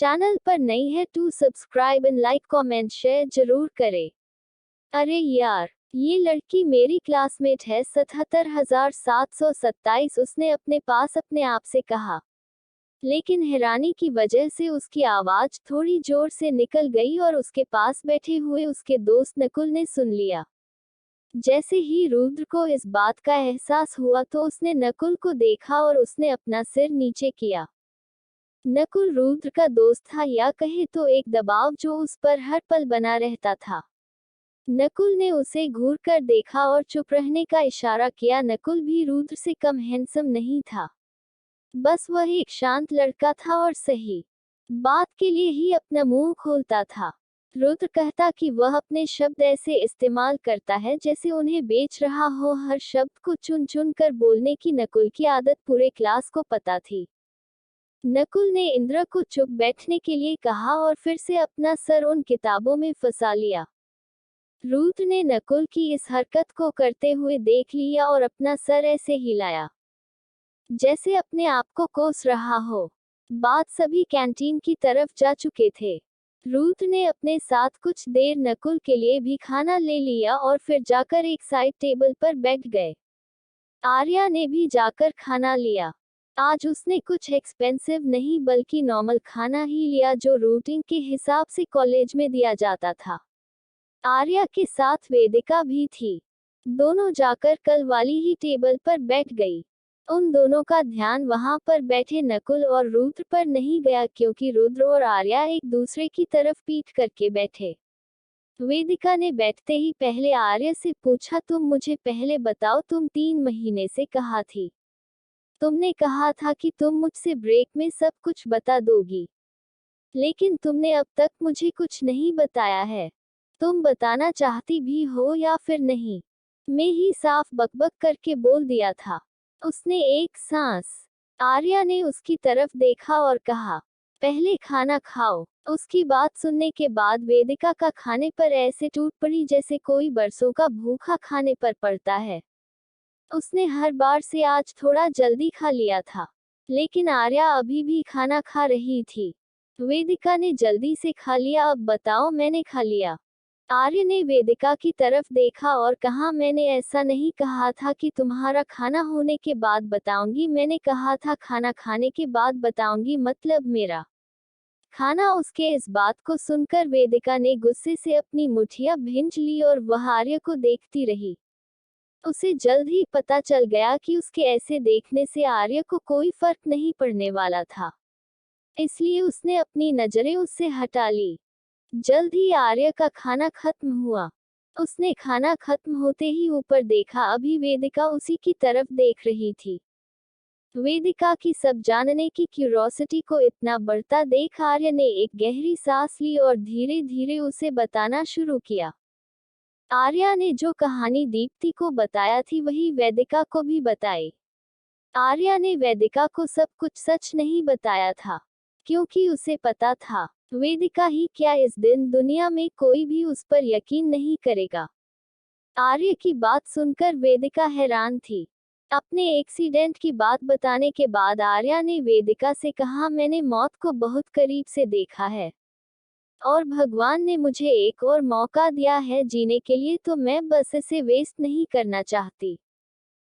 Channel पर नई है तो subscribe and like comment share जरूर करें। अरे यार, ये लड़की मेरी क्लासमेट है 77,727, उसने अपने पास अपने आप से कहा। लेकिन हैरानी की वजह से उसकी आवाज थोड़ी जोर से निकल गई और उसके पास बैठे हुए उसके दोस्त नकुल ने सुन लिया। जैसे ही रुद्र को इस बात का एहसास हुआ तो उसने नकुल को देखा और उसने अपना सिर नीचे किया। नकुल रुद्र का दोस्त था, या कहे तो एक दबाव जो उस पर हर पल बना रहता था। नकुल ने उसे घूर कर देखा और चुप रहने का इशारा किया। नकुल भी रुद्र से कम हैंडसम नहीं था, बस वह एक शांत लड़का था और सही बात के लिए ही अपना मुंह खोलता था। रुद्र कहता कि वह अपने शब्द ऐसे इस्तेमाल करता है जैसे उन्हें बेच रहा हो, हर शब्द को चुन चुन कर बोलने की नकुल की आदत पूरे क्लास को पता थी। नकुल ने इंद्र को चुप बैठने के लिए कहा और फिर से अपना सर उन किताबों में फंसा लिया। रुद्र ने नकुल की इस हरकत को करते हुए देख लिया और अपना सर ऐसे हिलाया जैसे अपने आप को कोस रहा हो। बात सभी कैंटीन की तरफ जा चुके थे। रुद्र ने अपने साथ कुछ देर नकुल के लिए भी खाना ले लिया और फिर जाकर एक साइड टेबल पर बैठ गए। आर्या ने भी जाकर खाना लिया। आज उसने कुछ एक्सपेंसिव नहीं बल्कि नॉर्मल खाना ही लिया जो रूटीन के हिसाब से कॉलेज में दिया जाता था। आर्या के साथ वेदिका भी थी। दोनों जाकर कल वाली ही टेबल पर बैठ गई। उन दोनों का ध्यान वहां पर बैठे नकुल और रुद्र पर नहीं गया, क्योंकि रुद्र और आर्या एक दूसरे की तरफ पीठ करके बैठे। वेदिका ने बैठते ही पहले आर्या से पूछा, तुम मुझे पहले बताओ, तुम 3 महीने से कहाँ थी? तुमने कहा था कि तुम मुझसे ब्रेक में सब कुछ बता दोगी, लेकिन तुमने अब तक मुझे कुछ नहीं बताया है। तुम बताना चाहती भी हो या फिर नहीं? मैं ही साफ बकबक करके बोल दिया था। उसने एक सांस। आर्या ने उसकी तरफ देखा और कहा, पहले खाना खाओ। उसकी बात सुनने के बाद वेदिका का खाने पर ऐसे टूट पड़ी जैसे कोई बरसों का भूखा खाने पर पड़ता है। उसने हर बार से आज थोड़ा जल्दी खा लिया था, लेकिन आर्या अभी भी खाना खा रही थी। वेदिका ने जल्दी से खा लिया, अब बताओ। मैंने खा लिया। आर्य ने वेदिका की तरफ देखा और कहा, मैंने ऐसा नहीं कहा था कि तुम्हारा खाना होने के बाद बताऊंगी, मैंने कहा था खाना खाने के बाद बताऊंगी, मतलब मेरा खाना। उसके इस बात को सुनकर वेदिका ने गुस्से से अपनी मुठियां भींच ली और वह आर्य को देखती रही। उसे जल्द ही पता चल गया कि उसके ऐसे देखने से आर्य को कोई फर्क नहीं पड़ने वाला था, इसलिए उसने अपनी नजरें उससे हटा ली। जल्द ही आर्य का खाना खत्म हुआ। उसने खाना खत्म होते ही ऊपर देखा, अभी वेदिका उसी की तरफ देख रही थी। वेदिका की सब जानने की क्यूरोसिटी को इतना बढ़ता देख आर्य ने एक गहरी सांस ली और धीरे धीरे उसे बताना शुरू किया। आर्या ने जो कहानी दीप्ति को बताया थी वही वेदिका को भी बताई। आर्या ने वेदिका को सब कुछ सच नहीं बताया था, क्योंकि उसे पता था वेदिका ही क्या, इस दिन दुनिया में कोई भी उस पर यकीन नहीं करेगा। आर्य की बात सुनकर वेदिका हैरान थी। अपने एक्सीडेंट की बात बताने के बाद आर्या ने वेदिका से कहा, मैंने मौत को बहुत करीब से देखा है और भगवान ने मुझे एक और मौका दिया है जीने के लिए, तो मैं बस इसे वेस्ट नहीं करना चाहती।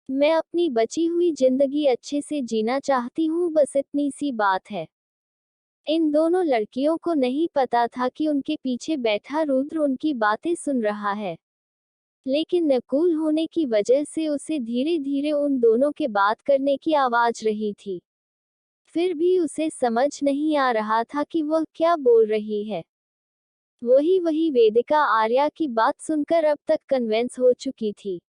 मैं अपनी बची हुई जिंदगी अच्छे से जीना चाहती हूँ, बस इतनी सी बात है। इन दोनों लड़कियों को नहीं पता था कि उनके पीछे बैठा रुद्र उनकी बातें सुन रहा है, लेकिन नकुल होने की वजह से उसे धीरे धीरे उन दोनों के बात करने की आवाज रही थी। फिर भी उसे समझ नहीं आ रहा था कि वह क्या बोल रही है। वही वेदिका आर्या की बात सुनकर अब तक कन्विंस हो चुकी थी,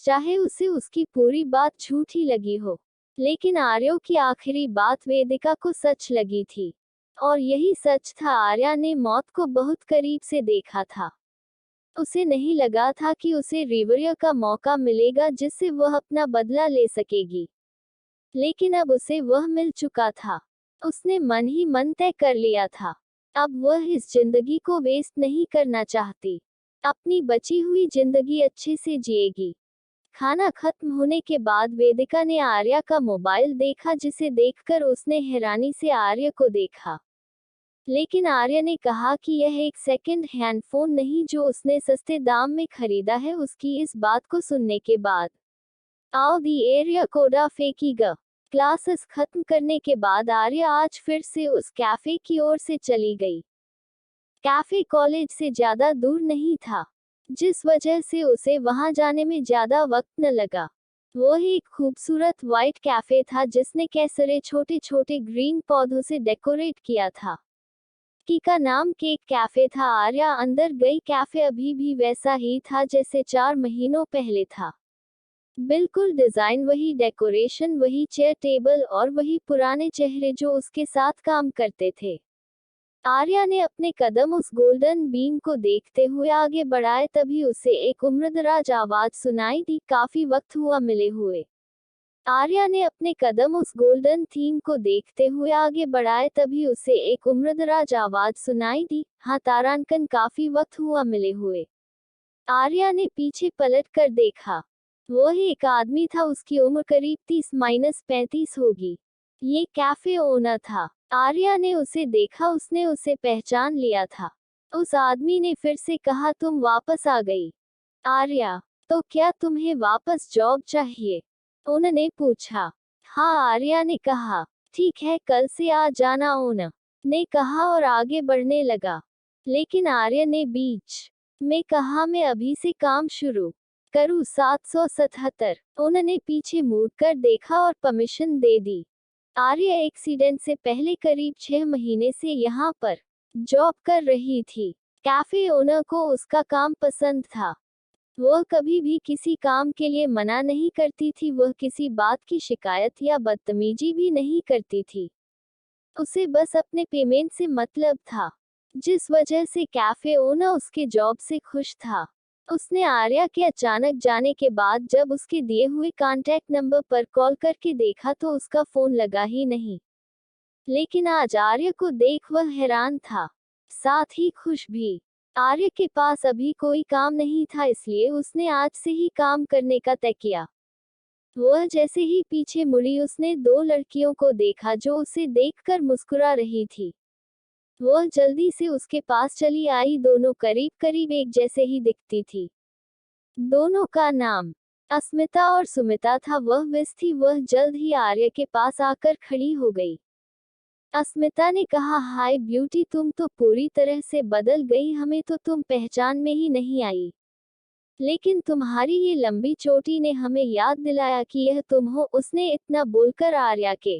चाहे उसे उसकी पूरी बात झूठी लगी हो, लेकिन आर्यो की आखिरी बात वेदिका को सच लगी थी। और यही सच था, आर्या ने मौत को बहुत करीब से देखा था। उसे नहीं लगा था कि उसे रिवरिया का मौका मिलेगा जिससे वह अपना बदला ले सकेगी, लेकिन अब उसे वह मिल चुका था। उसने मन ही मन तय कर लिया था, अब वह इस जिंदगी को वेस्ट नहीं करना चाहती। अपनी बची हुई जिंदगी अच्छे से जिएगी। खाना खत्म होने के बाद वेदिका ने आर्या का मोबाइल देखा, जिसे देखकर उसने हैरानी से आर्य को देखा। लेकिन आर्या ने कहा कि यह एक सेकंड हैंड फोन नहीं जो उसने सस्ते दाम में खरीदा है। उसकी इस बात को सुनने के बाद आओ दी एरिया कोडा फेंकीगा। क्लासेस खत्म करने के बाद आर्या आज फिर से उस कैफे की ओर से चली गई। कैफे कॉलेज से ज्यादा दूर नहीं था, जिस वजह से उसे वहां जाने में ज्यादा वक्त न लगा। वो एक खूबसूरत व्हाइट कैफे था जिसने कैसरे छोटे छोटे ग्रीन पौधों से डेकोरेट किया था। की का नाम केक कैफे था। आर्या अंदर गई। कैफे अभी भी वैसा ही था जैसे 4 महीनों पहले था। बिल्कुल डिजाइन वही, डेकोरेशन वही, चेयर टेबल और वही पुराने चेहरे जो उसके साथ काम करते थे। आर्या ने अपने कदम उस गोल्डन बीम को देखते हुए आगे बढ़ाए, तभी उसे एक उम्रदराज आवाज सुनाई दी, काफी वक्त हुआ मिले हुए। आर्या ने अपने कदम उस गोल्डन थीम को देखते हुए आगे बढ़ाए, तभी उसे एक उम्रदराज आवाज सुनाई दी, हाँ तारांकन, काफी वक्त हुआ मिले हुए। आर्या ने पीछे पलट कर देखा। वह एक आदमी था, उसकी उम्र करीब 30-35 होगी। ये कैफे ओनर था। आर्या ने उसे देखा, उसने उसे पहचान लिया था। उस आदमी ने फिर से कहा, तुम वापस आ गई। आर्या, तो क्या तुम्हें वापस जॉब चाहिए? उन्होंने पूछा। हाँ, आर्या ने कहा। ठीक है, कल से आ जाना, ओनर ने कहा और आगे बढ़ने लगा। लेकिन आर्या ने बीच में कहा, मैं अभी से काम शुरू करूँ। 777। उन्होंने पीछे मुड़कर देखा और परमिशन दे दी। आर्या एक्सीडेंट से पहले करीब 6 महीने से यहाँ पर जॉब कर रही थी। कैफे ओनर को उसका काम पसंद था। वह कभी भी किसी काम के लिए मना नहीं करती थी। वह किसी बात की शिकायत या बदतमीजी भी नहीं करती थी। उसे बस अपने पेमेंट से मतलब था, जिस वजह से कैफे ओनर उसके जॉब से खुश था। उसने आर्या के अचानक जाने के बाद जब उसके दिए हुए कॉन्टैक्ट नंबर पर कॉल करके देखा तो उसका फोन लगा ही नहीं। लेकिन आज आर्या को देख वह हैरान था, साथ ही खुश भी। आर्य के पास अभी कोई काम नहीं था, इसलिए उसने आज से ही काम करने का तय किया। वह जैसे ही पीछे मुड़ी उसने 2 लड़कियों को देखा जो उसे देखकर मुस्कुरा रही थी। वह जल्दी से उसके पास चली आई। दोनों करीब करीब एक जैसे ही दिखती थी। दोनों का नाम अस्मिता और सुमिता था। वह विस थी। वह जल्द ही आर्य के पास आकर खड़ी हो गई। अस्मिता ने कहा, हाय ब्यूटी, तुम तो पूरी तरह से बदल गई, हमें तो तुम पहचान में ही नहीं आई। लेकिन तुम्हारी ये लंबी चोटी ने हमें याद दिलाया कि यह तुम हो। उसने इतना बोलकर आर्या के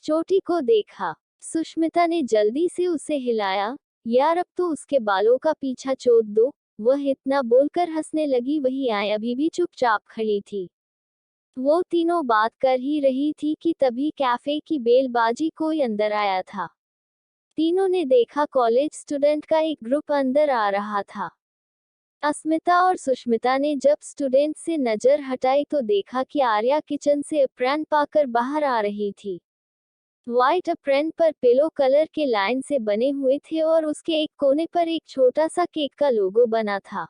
चोटी को देखा। सुष्मिता ने जल्दी से उसे हिलाया, यार अब तो उसके बालों का पीछा छोड़ दो। वह इतना बोलकर हंसने लगी। वही आय अभी भी चुपचाप खड़ी थी। वो तीनों बात कर ही रही थी कि तभी कैफे की बेलबाजी कोई अंदर आया था। तीनों ने देखा कॉलेज स्टूडेंट का एक ग्रुप अंदर आ रहा था। अस्मिता और सुष्मिता ने जब स्टूडेंट से नजर हटाई तो देखा कि आर्या किचन से अप्रैन पाकर बाहर आ रही थी। व्हाइट अप्रैन पर पिलो कलर के लाइन से बने हुए थे और उसके एक कोने पर एक छोटा सा केक का लोगो बना था,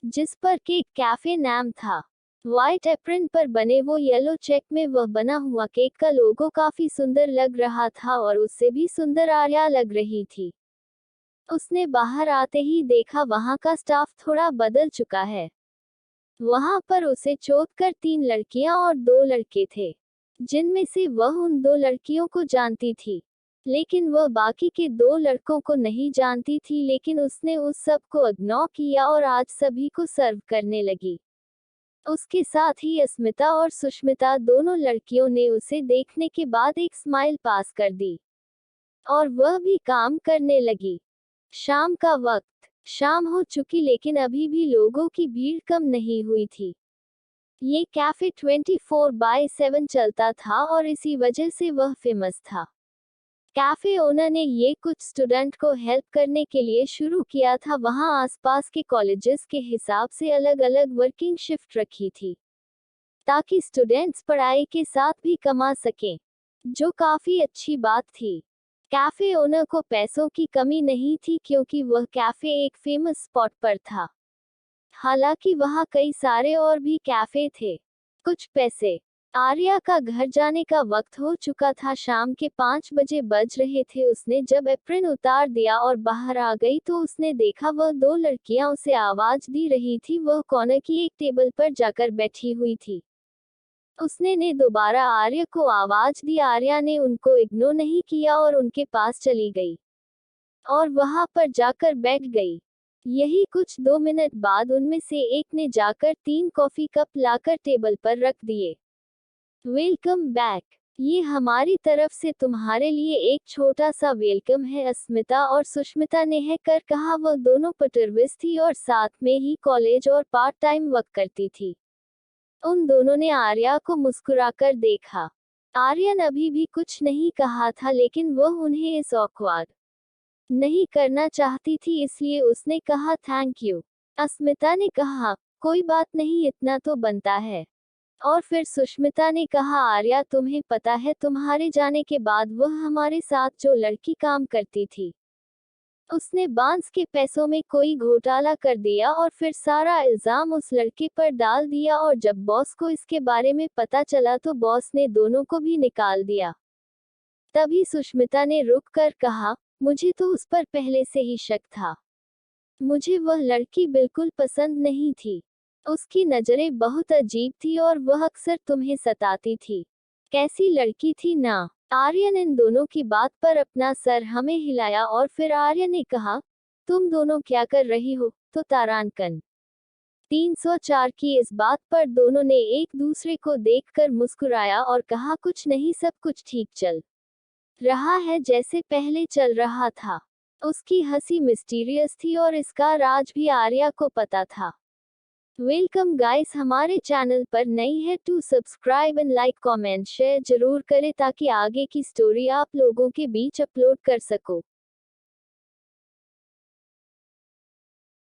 जिस पर केक कैफे नाम था। व्हाइट एप्रन पर बने वो येलो चेक में वह बना हुआ केक का लोगो काफी सुंदर लग रहा था और उससे भी सुंदर आर्या लग रही थी। उसने बाहर आते ही देखा वहां का स्टाफ थोड़ा बदल चुका है। वहां पर उसे चोट कर 3 लड़कियां और 2 लड़के थे, जिनमें से वह उन 2 लड़कियों को जानती थी, लेकिन वह बाकी के 2 लड़कों को नहीं जानती थी। लेकिन उसने उस सब को इग्नोर किया और आज सभी को सर्व करने लगी। उसके साथ ही अस्मिता और सुष्मिता दोनों लड़कियों ने उसे देखने के बाद एक स्माइल पास कर दी और वह भी काम करने लगी। शाम का वक्त शाम हो चुकी, लेकिन अभी भी लोगों की भीड़ कम नहीं हुई थी। ये कैफे 24/7 चलता था और इसी वजह से वह फेमस था। कैफे ओनर ने ये कुछ स्टूडेंट को हेल्प करने के लिए शुरू किया था। वहां आसपास के कॉलेजेस के हिसाब से अलग अलग वर्किंग शिफ्ट रखी थी, ताकि स्टूडेंट्स पढ़ाई के साथ भी कमा सकें, जो काफी अच्छी बात थी। कैफे ओनर को पैसों की कमी नहीं थी क्योंकि वह कैफे एक फेमस स्पॉट पर था। हालांकि वहां कई सारे और भी कैफे थे। कुछ पैसे आर्या का घर जाने का वक्त हो चुका था। शाम के 5 बजे बज रहे थे। उसने जब एप्रन उतार दिया और बाहर आ गई तो उसने देखा वह दो लड़कियां उसे आवाज दे रही थी। वह कॉर्नर की एक टेबल पर जाकर बैठी हुई थी। उसने ने दोबारा आर्या को आवाज दी। आर्या ने उनको इग्नोर नहीं किया और उनके पास चली गई और वहां पर जाकर बैठ गई। यही कुछ 2 मिनट बाद उनमें से एक ने जाकर 3 कॉफी कप लाकर टेबल पर रख दिए। Welcome back. ये हमारी तरफ से तुम्हारे लिए एक छोटा सा वेलकम है, अस्मिता और सुष्मिता ने है कर कहा। वह दोनों पटरविस थी और साथ में ही कॉलेज और पार्ट टाइम वर्क करती थी। उन दोनों ने आर्या को मुस्कुराकर देखा। आर्यन अभी भी कुछ नहीं कहा था, लेकिन वह उन्हें इस ऑकवर्ड नहीं करना चाहती थी, इसलिए उसने कहा थैंक यू। अस्मिता ने कहा कोई बात नहीं, इतना तो बनता है। और फिर सुष्मिता ने कहा आर्या, तुम्हें पता है तुम्हारे जाने के बाद वह हमारे साथ जो लड़की काम करती थी, उसने बांस के पैसों में कोई घोटाला कर दिया और फिर सारा इल्जाम उस लड़के पर डाल दिया। और जब बॉस को इसके बारे में पता चला तो बॉस ने दोनों को भी निकाल दिया। तभी सुष्मिता ने रुक कर कहा, मुझे तो उस पर पहले से ही शक था। मुझे वह लड़की बिल्कुल पसंद नहीं थी। उसकी नजरें बहुत अजीब थी और वह अक्सर तुम्हें सताती थी। कैसी लड़की थी ना। आर्यन इन दोनों की बात पर अपना सर हमें हिलाया और फिर आर्यन ने कहा, तुम दोनों क्या कर रही हो। तो तारांकन 304 की इस बात पर दोनों ने एक दूसरे को देखकर मुस्कुराया और कहा कुछ नहीं, सब कुछ ठीक चल रहा है जैसे पहले चल रहा था। उसकी हंसी मिस्टीरियस थी और इसका राज भी आर्या को पता था। वेलकम गाइस, हमारे चैनल पर नई है to subscribe and like comment share जरूर करें ताकि आगे की स्टोरी आप लोगों के बीच अपलोड कर सको।